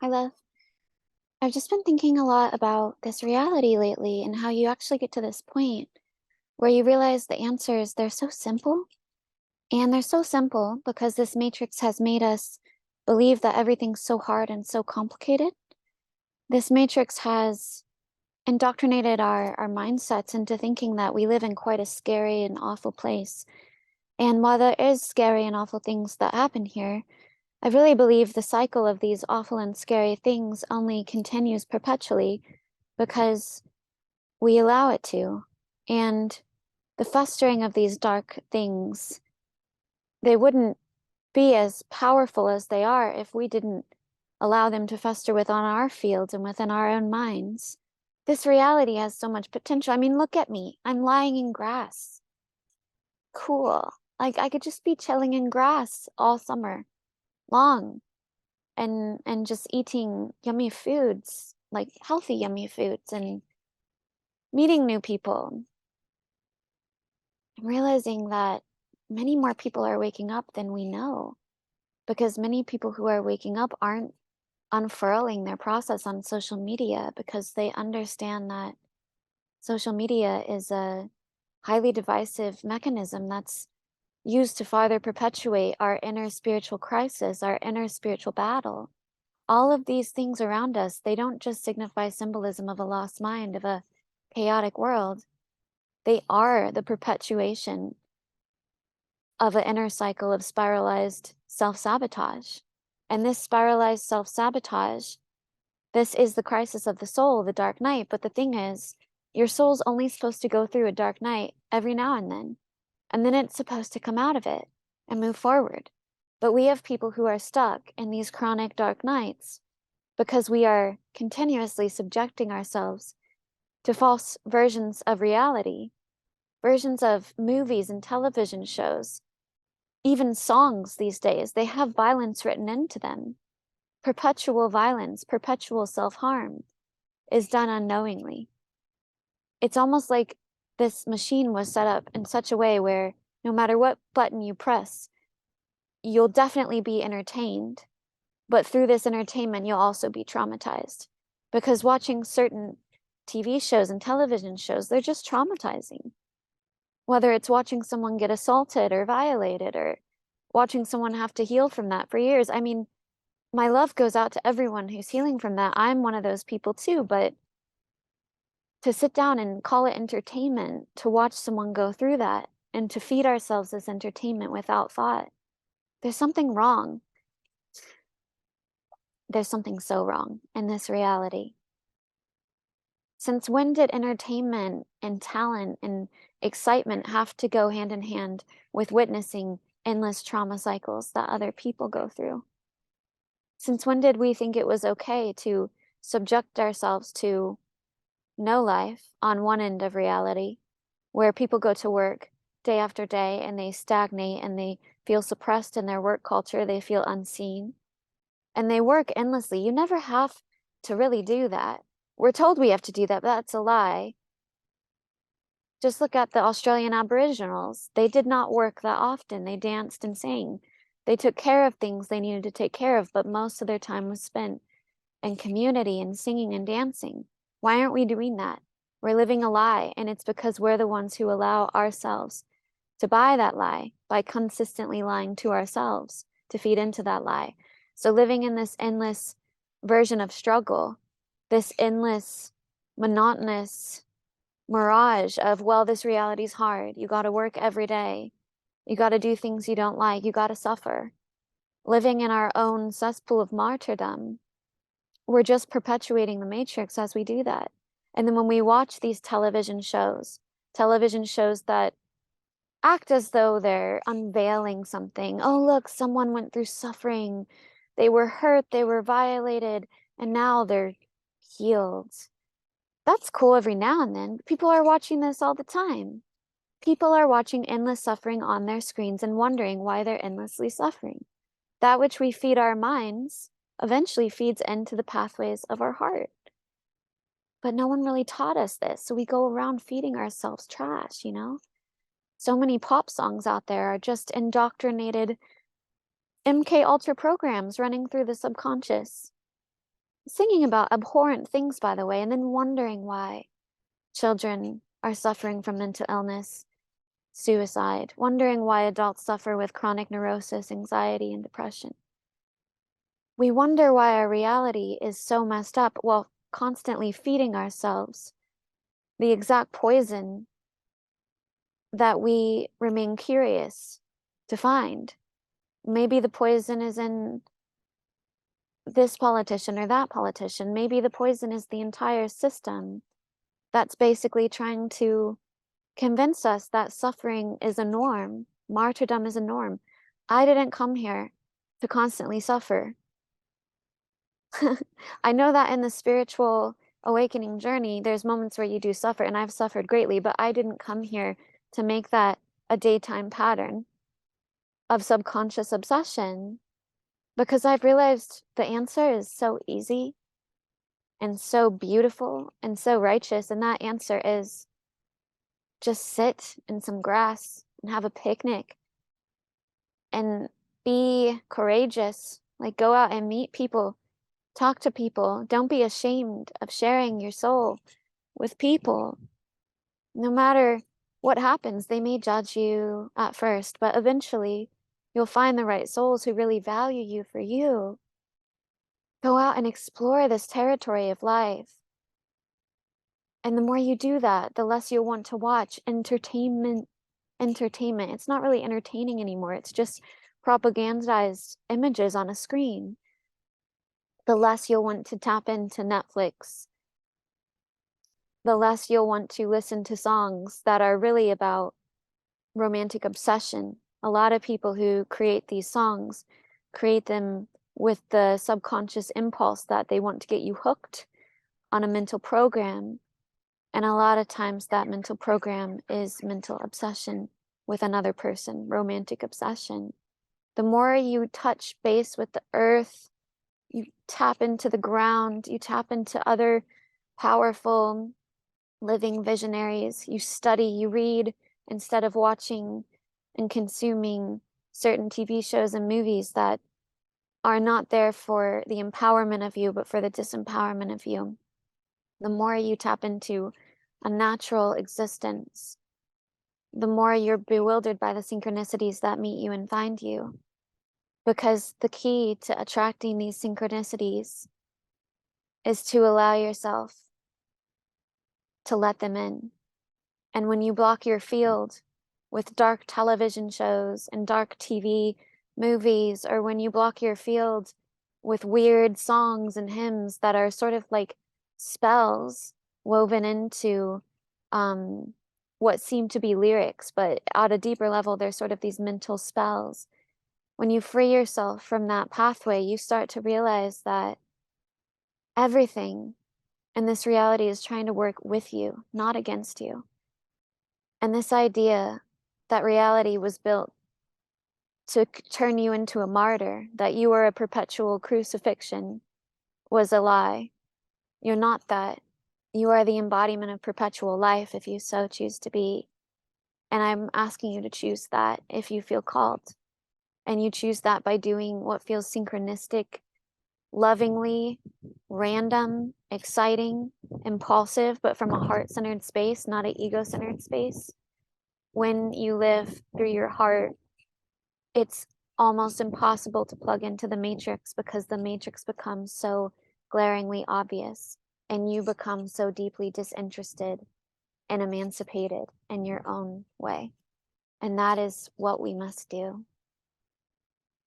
Hi, love. I've just been thinking a lot about this reality lately and how you actually get to this point where you realize the answers, they're so simple. And they're so simple because this matrix has made us believe that everything's so hard and so complicated. This matrix has indoctrinated our mindsets into thinking that we live in quite a scary and awful place. And while there is scary and awful things that happen here, I really believe the cycle of these awful and scary things only continues perpetually because we allow it to. And the festering of these dark things, they wouldn't be as powerful as they are if we didn't allow them to fester within our fields and within our own minds. This reality has so much potential. I mean, look at me. I'm lying in grass. Cool. Like I could just be chilling in grass all summer long and just eating yummy foods, like healthy yummy foods and meeting new people. I'm realizing that many more people are waking up than we know because many people who are waking up aren't unfurling their process on social media because they understand that social media is a highly divisive mechanism that's used to farther perpetuate our inner spiritual crisis, our inner spiritual battle. All of these things around us, they don't just signify symbolism of a lost mind, of a chaotic world. They are the perpetuation of an inner cycle of spiralized self-sabotage. And this spiralized self-sabotage, this is the crisis of the soul, the dark night. But the thing is, your soul's only supposed to go through a dark night every now and then it's supposed to come out of it and move forward. But we have people who are stuck in these chronic dark nights because we are continuously subjecting ourselves to false versions of reality, versions of movies and television shows, even songs these days. They have violence written into them. Perpetual violence, perpetual self-harm is done unknowingly. It's almost like this machine was set up in such a way where no matter what button you press, you'll definitely be entertained. But through this entertainment, you'll also be traumatized because watching certain TV shows and television shows, they're just traumatizing. Whether it's watching someone get assaulted or violated or watching someone have to heal from that for years. I mean, my love goes out to everyone who's healing from that. I'm one of those people too, but to sit down and call it entertainment, to watch someone go through that and to feed ourselves this entertainment without thought, there's something wrong. There's something so wrong in this reality. Since when did entertainment and talent and excitement have to go hand in hand with witnessing endless trauma cycles that other people go through? Since when did we think it was okay to subject ourselves to no life on one end of reality, where people go to work day after day and they stagnate and they feel suppressed in their work culture, they feel unseen, and they work endlessly? You never have to really do that. We're told we have to do that, but that's a lie. Just look at the Australian Aboriginals. They did not work that often. They danced and sang. They took care of things they needed to take care of, but most of their time was spent in community and singing and dancing. Why aren't we doing that? We're living a lie, and it's because we're the ones who allow ourselves to buy that lie by consistently lying to ourselves to feed into that lie. So living in this endless version of struggle, this endless, monotonous mirage of, well, this reality's hard. You got to work every day. You got to do things you don't like. You got to suffer. Living in our own cesspool of martyrdom, we're just perpetuating the matrix as we do that. And then when we watch these television shows that act as though they're unveiling something. Oh, look, someone went through suffering. They were hurt, they were violated, and now they're healed. That's cool every now and then. But people are watching this all the time. People are watching endless suffering on their screens and wondering why they're endlessly suffering. That which we feed our minds eventually feeds into the pathways of our heart. But no one really taught us this, so we go around feeding ourselves trash, you know? So many pop songs out there are just indoctrinated MK Ultra programs running through the subconscious. Singing about abhorrent things, by the way, and then wondering why children are suffering from mental illness, suicide, wondering why adults suffer with chronic neurosis, anxiety, and depression. We wonder why our reality is so messed up while constantly feeding ourselves the exact poison that we remain curious to find. Maybe the poison is in this politician or that politician. Maybe the poison is the entire system that's basically trying to convince us that suffering is a norm, martyrdom is a norm. I didn't come here to constantly suffer. I know that in the spiritual awakening journey, there's moments where you do suffer, and I've suffered greatly, but I didn't come here to make that a daytime pattern of subconscious obsession because I've realized the answer is so easy and so beautiful and so righteous. And that answer is just sit in some grass and have a picnic and be courageous. Like, go out and meet people, talk to people. Don't be ashamed of sharing your soul with people. No matter what happens, they may judge you at first, but eventually you'll find the right souls who really value you for you. Go out and explore this territory of life. And the more you do that, the less you'll want to watch entertainment. It's not really entertaining anymore. It's just propagandized images on a screen. The less you'll want to tap into Netflix, the less you'll want to listen to songs that are really about romantic obsession. A lot of people who create these songs create them with the subconscious impulse that they want to get you hooked on a mental program. And a lot of times that mental program is mental obsession with another person, romantic obsession. The more you touch base with the earth, you tap into the ground, you tap into other powerful living visionaries, you study, you read instead of watching and consuming certain TV shows and movies that are not there for the empowerment of you, but for the disempowerment of you. The more you tap into a natural existence, the more you're bewildered by the synchronicities that meet you and find you. Because the key to attracting these synchronicities is to allow yourself to let them in. And when you block your field with dark television shows and dark TV movies, or when you block your field with weird songs and hymns that are sort of like spells woven into what seem to be lyrics, but at a deeper level, they're sort of these mental spells. When you free yourself from that pathway, you start to realize that everything in this reality is trying to work with you, not against you. And this idea that reality was built to turn you into a martyr, that you are a perpetual crucifixion, was a lie. You're not that. You are the embodiment of perpetual life if you so choose to be. And I'm asking you to choose that if you feel called. And you choose that by doing what feels synchronistic, lovingly, random, exciting, impulsive, but from a heart-centered space, not an ego-centered space. When you live through your heart, it's almost impossible to plug into the matrix because the matrix becomes so glaringly obvious and you become so deeply disinterested and emancipated in your own way. And that is what we must do.